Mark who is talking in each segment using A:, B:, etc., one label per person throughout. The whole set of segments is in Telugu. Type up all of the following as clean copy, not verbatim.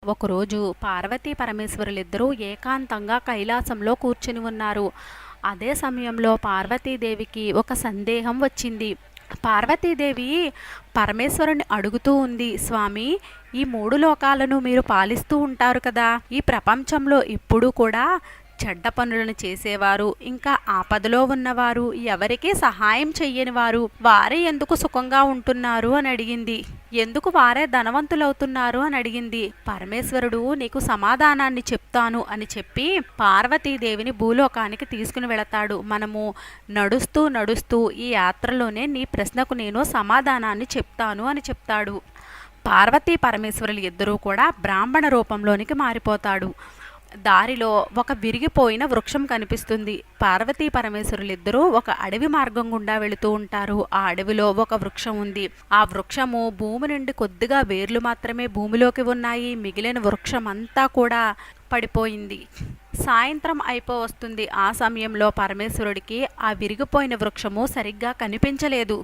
A: ఒకరోజు పార్వతీ పరమేశ్వరులిద్దరూ ఏకాంతంగా కైలాసంలో కూర్చుని ఉన్నారు. అదే సమయంలో పార్వతీదేవికి ఒక సందేహం వచ్చింది. పార్వతీదేవి పరమేశ్వరుని అడుగుతూ ఉంది, స్వామి, ఈ మూడు లోకాలను మీరు పాలిస్తూ ఉంటారు కదా, ఈ ప్రపంచంలో ఇప్పుడు కూడా చెడ్డ పనులను చేసేవారు, ఇంకా ఆపదలో ఉన్నవారు, ఎవరికీ సహాయం చెయ్యని వారు, వారే ఎందుకు సుఖంగా ఉంటున్నారు అని అడిగింది. ఎందుకు వారే ధనవంతులవుతున్నారు అని అడిగింది. పరమేశ్వరుడు నీకు సమాధానాన్ని చెప్తాను అని చెప్పి పార్వతీదేవిని భూలోకానికి తీసుకుని వెళతాడు. మనము నడుస్తూ నడుస్తూ ఈ యాత్రలోనే నీ ప్రశ్నకు నేను సమాధానాన్ని చెప్తాను అని చెప్తాడు. పార్వతీ పరమేశ్వరులు ఇద్దరూ కూడా బ్రాహ్మణ రూపంలోనికి మారిపోతాడు. దారిలో ఒక విరిగిపోయిన వృక్షం కనిపిస్తుంది. పార్వతీ పరమేశ్వరులిద్దరూ ఒక అడవి మార్గం గుండా వెళుతూ ఉంటారు. ఆ అడవిలో ఒక వృక్షం ఉంది. ఆ వృక్షము భూమి నుండి కొద్దిగా వేర్లు మాత్రమే భూమిలోకి ఉన్నాయి. మిగిలిన వృక్షం అంతా కూడా పడిపోయింది. సాయంత్రం వస్తుంది. ఆ సమయంలో పరమేశ్వరుడికి ఆ విరిగిపోయిన వృక్షము సరిగ్గా కనిపించలేదు.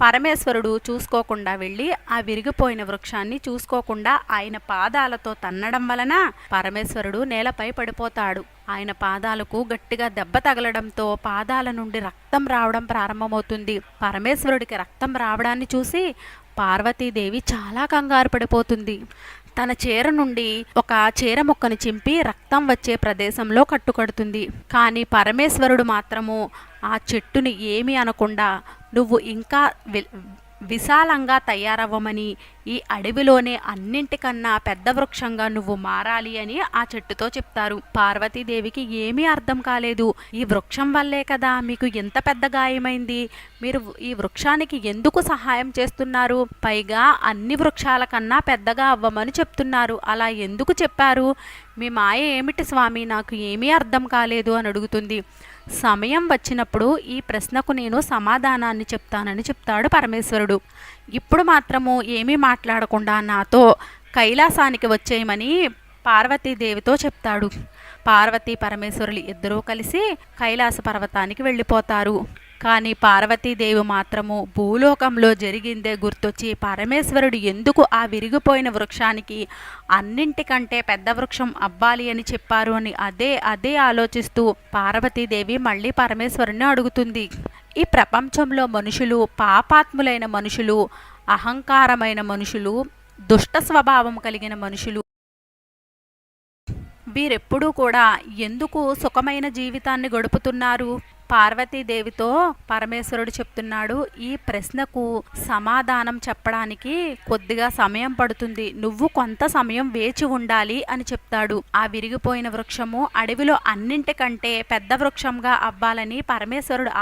A: పరమేశ్వరుడు చూసుకోకుండా వెళ్ళి ఆ విరిగిపోయిన వృక్షాన్ని చూసుకోకుండా ఆయన పాదాలతో తన్నడం వలన పరమేశ్వరుడు నేలపై పడిపోతాడు. ఆయన పాదాలకు గట్టిగా దెబ్బ తగలడంతో పాదాల నుండి రక్తం రావడం ప్రారంభమవుతుంది. పరమేశ్వరుడికి రక్తం రావడాన్ని చూసి పార్వతీదేవి చాలా కంగారు పడిపోతుంది. తన చీర నుండి ఒక చీర ముక్కను చింపి రక్తం వచ్చే ప్రదేశంలో కట్టుకడుతుంది. కానీ పరమేశ్వరుడు మాత్రము ఆ చెట్టుని ఏమీ అనకుండా, నువ్వు ఇంకా విశాలంగా తయారవ్వమని, ఈ అడవిలోనే అన్నింటికన్నా పెద్ద వృక్షంగా నువ్వు మారాలి అని ఆ చెట్టుతో చెప్తారు. పార్వతీదేవికి ఏమీ అర్థం కాలేదు. ఈ వృక్షం వల్లే కదా మీకు ఎంత పెద్ద గాయమైంది, మీరు ఈ వృక్షానికి ఎందుకు సహాయం చేస్తున్నారు, పైగా అన్ని వృక్షాల కన్నా పెద్దగా అవ్వమని చెప్తున్నారు, అలా ఎందుకు చెప్పారు, మీ మాయ ఏమిటి స్వామి, నాకు ఏమీ అర్థం కాలేదు అని అడుగుతుంది. సమయం వచ్చినప్పుడు ఈ ప్రశ్నకు నేను సమాధానాన్ని చెప్తానని చెప్తాడు పరమేశ్వరుడు. ఇప్పుడు మాత్రము ఏమీ మాట్లాడకుండా నాతో కైలాసానికి వచ్చేయమని పార్వతీదేవితో చెప్తాడు. పార్వతీ పరమేశ్వరులు ఇద్దరూ కలిసి కైలాస పర్వతానికి వెళ్ళిపోతారు. కానీ పార్వతీదేవి మాత్రము భూలోకంలో జరిగిందే గుర్తొచ్చి పరమేశ్వరుడు ఎందుకు ఆ విరిగిపోయిన వృక్షానికి అన్నింటికంటే పెద్ద వృక్షం అవ్వాలి అని చెప్పారు అని అదే ఆలోచిస్తూ పార్వతీదేవి మళ్ళీ పరమేశ్వరుని అడుగుతుంది. ఈ ప్రపంచంలో మనుషులు పాపాత్ములైన మనుషులు, అహంకారమైన మనుషులు, దుష్ట స్వభావం కలిగిన మనుషులు వీరెప్పుడూ కూడా ఎందుకు సుఖమైన జీవితాన్ని గడుపుతున్నారు? పార్వతీదేవితో పరమేశ్వరుడు చెప్తున్నాడు, ఈ ప్రశ్నకు సమాధానం చెప్పడానికి కొద్దిగా సమయం పడుతుంది, నువ్వు కొంత సమయం వేచి ఉండాలి అని చెప్తాడు. ఆ విరిగిపోయిన వృక్షము అడవిలో అన్నింటికంటే పెద్ద వృక్షంగా అవ్వాలని పరమేశ్వరుడు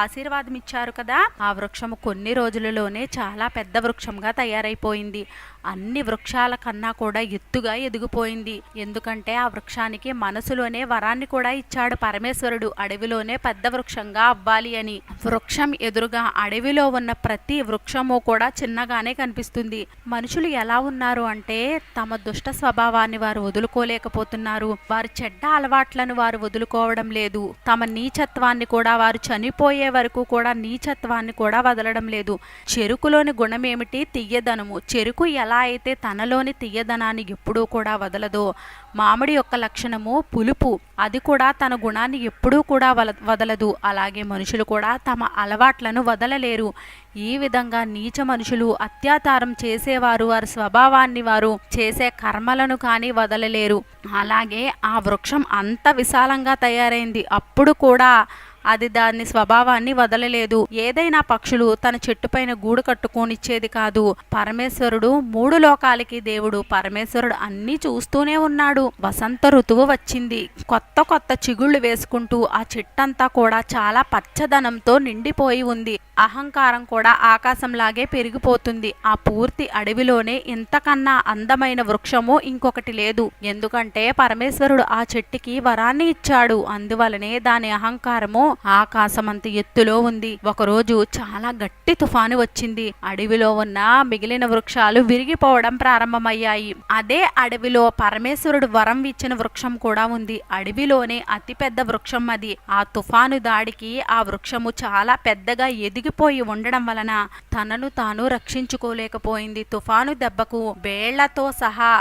A: ఆశీర్వాదం ఇచ్చారు కదా. ఆ వృక్షము కొన్ని రోజులలోనే చాలా పెద్ద వృక్షంగా తయారైపోయింది. అన్ని వృక్షాల కన్నా కూడా ఎత్తుగా ఎదిగిపోయింది. ఎందుకంటే ఆ వృక్షానికి మనసులోనే వరాన్ని కూడా ఇచ్చాడు పరమేశ్వరుడు, అడవిలోనే పెద్ద వృక్షంగా అవ్వాలి అని. వృక్షం ఎదురుగా అడవిలో ఉన్న ప్రతి వృక్షము కూడా చిన్నగానే కనిపిస్తుంది. మనుషులు ఎలా ఉన్నారు అంటే తమ దుష్ట స్వభావాన్ని వారు వదులుకోలేకపోతున్నారు, వారి చెడ్డ అలవాట్లను వారు వదులుకోవడం లేదు, తమ నీచత్వాన్ని కూడా వారు చనిపోయే వరకు కూడా నీచత్వాన్ని కూడా వదలడం లేదు. చెరుకులోని గుణం ఏమిటి? తియ్యదనము. చెరుకు ఎలా అయితే తనలోని తియ్యదనాన్ని ఎప్పుడూ కూడా వదలదో, మామిడి యొక్క లక్షణము పులుపు, అది కూడా తన గుణాన్ని ఎప్పుడూ కూడా వదలదు. అలాగే మనుషులు కూడా తమ అలవాట్లను వదలలేరు. ఈ విధంగా నీచ మనుషులు, అత్యాచారం చేసేవారు వారి స్వభావాన్ని, వారు చేసే కర్మలను కానీ వదలలేరు. అలాగే ఆ వృక్షం అంత విశాలంగా తయారైంది, అప్పుడు కూడా అది దాని స్వభావాన్ని వదలలేదు. ఏదైనా పక్షులు తన చెట్టుపైన గూడు కట్టుకోనిచ్చేది కాదు. పరమేశ్వరుడు మూడు లోకాలకి దేవుడు. పరమేశ్వరుడు అన్నీ చూస్తూనే ఉన్నాడు. వసంత ఋతువు వచ్చింది. కొత్త కొత్త చిగుళ్ళు వేసుకుంటూ ఆ చెట్టంతా కూడా చాలా పచ్చదనంతో నిండిపోయి ఉంది. అహంకారం కూడా ఆకాశంలాగే పెరిగిపోతుంది. ఆ పూర్తి అడవిలోనే ఇంతకన్నా అందమైన వృక్షము ఇంకొకటి లేదు. ఎందుకంటే పరమేశ్వరుడు ఆ చెట్టుకి వరాన్ని ఇచ్చాడు. అందువలనే దాని అహంకారము ఆకాశమంత ఎత్తులో ఉంది. ఒకరోజు చాలా గట్టి తుఫాను వచ్చింది. అడవిలో ఉన్న మిగిలిన వృక్షాలు విరిగిపోవడం ప్రారంభమయ్యాయి. అదే అడవిలో పరమేశ్వరుడు వరం ఇచ్చిన వృక్షం కూడా ఉంది. అడవిలోనే అతిపెద్ద వృక్షం అది. ఆ తుఫాను దాడికి ఆ వృక్షము చాలా పెద్దగా ఎదిగిపోయి ఉండడం వలన తనను తాను రక్షించుకోలేకపోయింది. తుఫాను దెబ్బకు వేళ్లతో సహా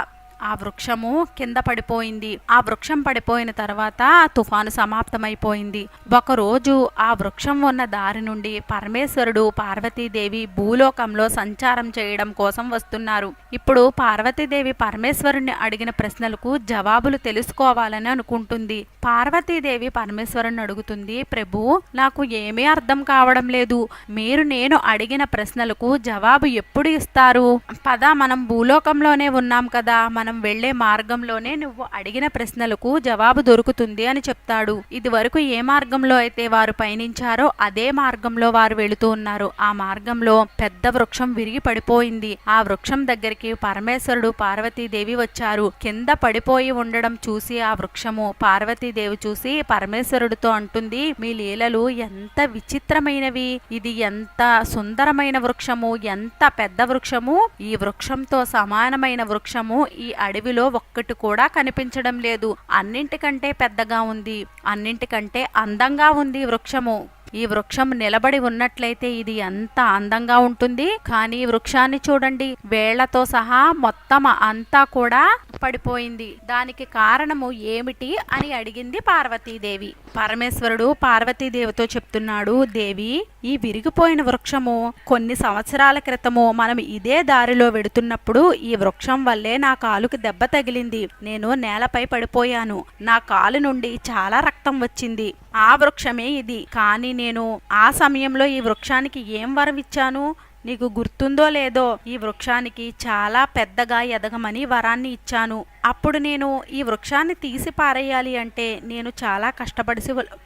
A: ఆ వృక్షము కింద పడిపోయింది. ఆ వృక్షం పడిపోయిన తర్వాత తుఫాను సమాప్తమైపోయింది. ఒకరోజు ఆ వృక్షం ఉన్న దారి నుండి పరమేశ్వరుడు పార్వతీదేవి భూలోకంలో సంచారం చేయడం కోసం వస్తున్నారు. ఇప్పుడు పార్వతీదేవి పరమేశ్వరుణ్ణి అడిగిన ప్రశ్నలకు జవాబులు తెలుసుకోవాలని అనుకుంటుంది. పార్వతీదేవి పరమేశ్వరుని అడుగుతుంది, ప్రభు, నాకు ఏమీ అర్థం కావడం లేదు. మీరు నేను అడిగిన ప్రశ్నలకు జవాబు ఎప్పుడు ఇస్తారు? పద, మనం భూలోకంలోనే ఉన్నాం కదా, మనం వెళ్లే మార్గంలోనే నువ్వు అడిగిన ప్రశ్నలకు జవాబు దొరుకుతుంది అని చెప్తాడు. ఇది వరకు ఏ మార్గంలో అయితే వారు పయనించారో అదే మార్గంలో వారు వెళుతూ ఉన్నారు. ఆ మార్గంలో పెద్ద వృక్షం విరిగి పడిపోయింది. ఆ వృక్షం దగ్గరికి పరమేశ్వరుడు పార్వతీదేవి వచ్చారు. కింద పడిపోయి ఉండడం చూసి ఆ వృక్షము పార్వతీదేవి చూసి పరమేశ్వరుడితో అంటుంది, మీ లీలలు ఎంత విచిత్రమైనవి, ఇది ఎంత సుందరమైన వృక్షము, ఎంత పెద్ద వృక్షము, ఈ వృక్షంతో సమానమైన వృక్షము ఈ అడవిలో ఒక్కటి కూడా కనిపించడం లేదు. అన్నింటికంటే పెద్దగా ఉంది, అన్నింటికంటే అందంగా ఉంది వృక్షము. ఈ వృక్షం నిలబడి ఉన్నట్లయితే ఇది ఎంత అందంగా ఉంటుంది, కానీ వృక్షాన్ని చూడండి, వేళ్లతో సహా మొత్తం అంతా కూడా పడిపోయింది. దానికి కారణము ఏమిటి అని అడిగింది పార్వతీదేవి. పరమేశ్వరుడు పార్వతీదేవితో చెప్తున్నాడు, దేవి, ఈ విరిగిపోయిన వృక్షము కొన్ని సంవత్సరాల క్రితము మనం ఇదే దారిలో వెడుతున్నప్పుడు ఈ వృక్షం వల్లే నా కాలుకి దెబ్బ తగిలింది. నేను నేలపై పడిపోయాను. నా కాలు నుండి చాలా రక్తం వచ్చింది. ఆ వృక్షమే ఇది. కానీ నేను ఆ సమయంలో ఈ వృక్షానికి ఏం వరం ఇచ్చాను నీకు గుర్తుందో లేదో? ఈ వృక్షానికి చాలా పెద్దగా ఎదగమని వరాన్ని ఇచ్చాను. అప్పుడు నేను ఈ వృక్షాన్ని తీసి పారేయాలి అంటే నేను చాలా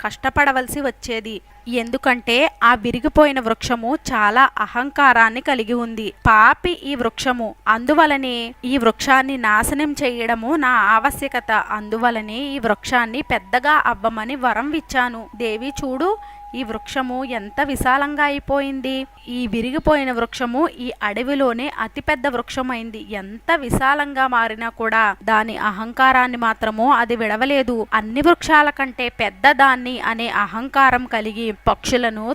A: కష్టపడవలసి వచ్చేది. ఎందుకంటే ఆ విరిగిపోయిన వృక్షము చాలా అహంకారాన్ని కలిగి ఉంది. పాపి ఈ వృక్షము, అందువలనే ఈ వృక్షాన్ని నాశనం చేయడము నా ఆవశ్యకత. అందువలనే ఈ వృక్షాన్ని పెద్దగా అవ్వమని వరం ఇచ్చాను. దేవి, చూడు, ఈ వృక్షము ఎంత విశాలంగా అయిపోయింది. ఈ విరిగిపోయిన వృక్షము ఈ అడవిలోనే అతిపెద్ద వృక్షమైంది. ఎంత విశాలంగా మారినా కూడా దాని అహంకారాన్ని మాత్రము అది విడవలేదు. అన్ని వృక్షాల కంటే పెద్దదాన్ని అనే అహంకారం కలిగి పక్షులను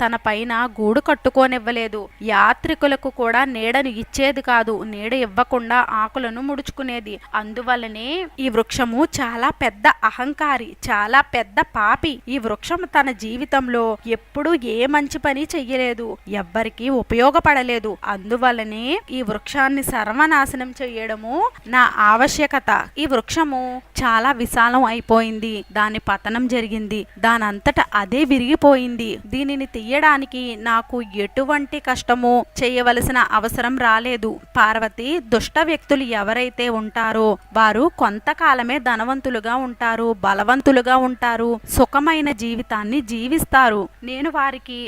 A: తన పైన గూడు కట్టుకోనివ్వలేదు. యాత్రికులకు కూడా నీడను ఇచ్చేది కాదు. నీడ ఇవ్వకుండా ఆకులను ముడుచుకునేది. అందువల్లనే ఈ వృక్షము చాలా పెద్ద అహంకారి, చాలా పెద్ద పాపి. ఈ వృక్షము తన జీవితంలో ఎప్పుడు ఏ మంచి పని చెయ్యలేదు, ఎవ్వరికి ఉపయోగపడలేదు. అందువల్లనే ఈ వృక్షాన్ని సర్వనాశనం చేయడము నా ఆవశ్యకత. ఈ వృక్షము చాలా విశాలం అయిపోయింది. దాని పతనం జరిగింది. దానంతట అదే విరిగిపోయింది. దీనిని తీయడానికి నాకు ఎటువంటి కష్టము చేయవలసిన అవసరం రాలేదు. పార్వతి, దుష్ట వ్యక్తులు ఎవరైతే ఉంటారో వారు కొంతకాలమే ధనవంతులుగా ఉంటారు, బలవంతులుగా ఉంటారు, సుఖమైన జీవితాన్ని జీవిస్తారు. నేను వారికి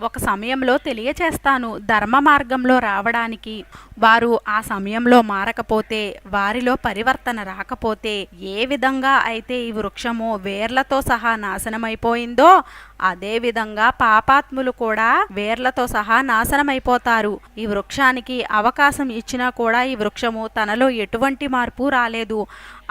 A: ఒక సమయంలో తెలియచేస్తాను. ధర్మ మార్గంలో రావడానికి వారు ఆ సమయంలో మారకపోతే, వారిలో పరివర్తన రాకపోతే, ఏ విధంగా అయితే ఈ వృక్షము వేర్లతో సహా నాశనమైపోయిందో అదే విధంగా పాపాత్ములు కూడా వేర్లతో సహా నాశనమైపోతారు. ఈ వృక్షానికి అవకాశం ఇచ్చినా కూడా ఈ వృక్షము తనలో ఎటువంటి మార్పు రాలేదు.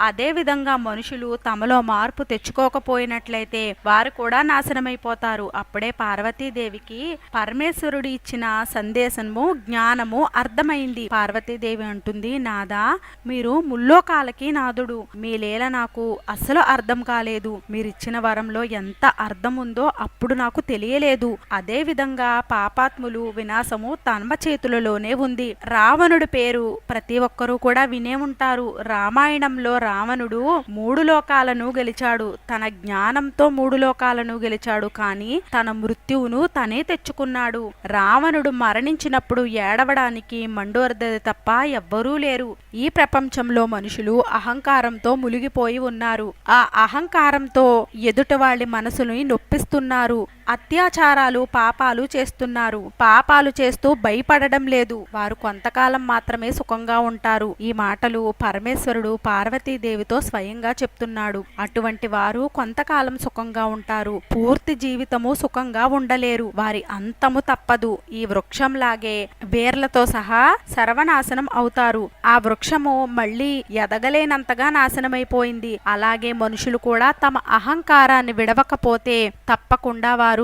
A: అదే విధంగా మనుషులు తమలో మార్పు తెచ్చుకోకపోయినట్లయితే వారు కూడా నాశనమైపోతారు. అప్పుడే పార్వతీదేవికి పరమేశ్వరుడు ఇచ్చిన సందేశము, జ్ఞానము అర్థమైంది. పార్వతీదేవి అంటుంది, నాదా, మీరు ముల్లోకాలకి నాదుడు. మీ లీల నాకు అస్సలు అర్థం కాలేదు. మీరిచ్చిన వరంలో ఎంత అర్థం ఉందో అప్పుడు నాకు తెలియలేదు. అదే విధంగా పాపాత్ములు వినాశము తమ చేతులలోనే ఉంది. రావణుడి పేరు ప్రతి ఒక్కరూ కూడా వినే ఉంటారు. రామాయణంలో రావణుడు 3 లోకాలను గెలిచాడు. తన జ్ఞానంతో 3 లోకాలను గెలిచాడు. కానీ తన మృత్యువును తనే తెచ్చుకున్నాడు. రావణుడు మరణించినప్పుడు ఏడవడానికి మండోదరి తప్ప ఎవ్వరూ లేరు. ఈ ప్రపంచంలో మనుషులు అహంకారంతో మునిగిపోయి ఉన్నారు. ఆ అహంకారంతో ఎదుటి వాళ్ళ మనసుని నొప్పిస్తున్నారు. అత్యాచారాలు, పాపాలు చేస్తున్నారు. పాపాలు చేస్తూ భయపడడం లేదు. వారు కొంతకాలం మాత్రమే సుఖంగా ఉంటారు. ఈ మాటలు పరమేశ్వరుడు పార్వతీదేవితో స్వయంగా చెప్తున్నాడు. అటువంటి వారు కొంతకాలం సుఖంగా ఉంటారు. పూర్తి జీవితము సుఖంగా ఉండలేరు. వారి అంతము తప్పదు. ఈ వృక్షంలాగే వేర్లతో సహా సర్వనాశనం అవుతారు. ఆ వృక్షము మళ్ళీ ఎదగలేనంతగా నాశనమైపోయింది. అలాగే మనుషులు కూడా తమ అహంకారాన్ని విడవకపోతే తప్పకుండా వారి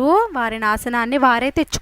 A: నాశనాన్ని వారే తెచ్చుకుంటారు.